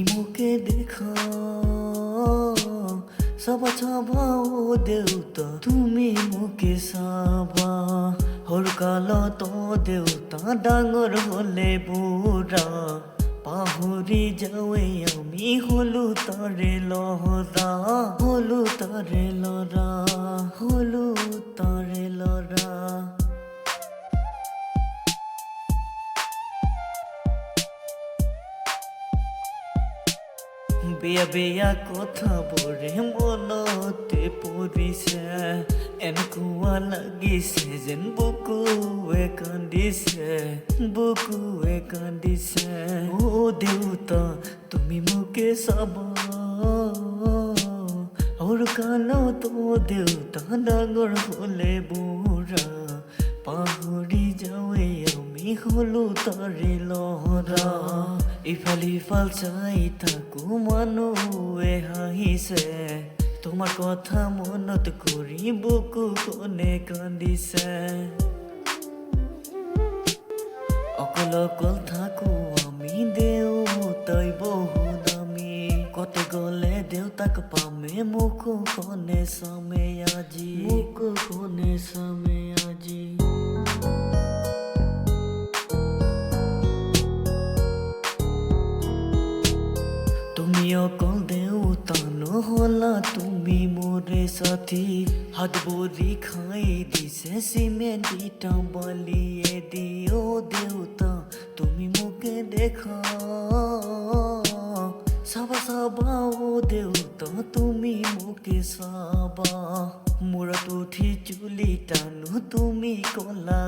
মোকে দেখা চাবা চাবা ও দেউতা তুমি মোকে চাবা সৰুকালত দেউতা ডাঙৰ হলে বুঢ়া পাহৰি যাওঁৱে আমি হলো তাৰে লৰা হলো তাৰে লৰা হলো তাৰে লৰা বেয়া বেয়া কথাবোৰে মনতে পৰিছে এনেকুৱা লাগিছে যেন বুকুৱে কান্দিছে বুকুৱে কান্দিছে ও দেউতা তুমি মোকে চাবা সৰুকালত দেউতা ডাঙৰ হলে বুঢ়া পাহৰি যাওঁৱে আমি হলো তাৰে লৰা ইফাল সিফাল চাই থাকো মানুহে হাঁহিছে তোমাৰ কথা মনত কৰি বুকু কোনে কান্দিছে অকল অকল থাকো আমি দেউতাই বহুত আমি কতে গলে দেউতাক পামে মুখ কোনে চামে আজি মুখ কোনে চামে আজি তুমি অকল দেউতা নহলা তুমি মোৰে সাথী হাত ভৰি খাই দিছে চিমেণ্ট ইটা বালিয়ে দিও দেউতা তুমি মোকে দেখা চাবা চাবা ও দেউতা তুমি মোকে চাবা মূৰত উঠি চুলি টানো তুমি কলা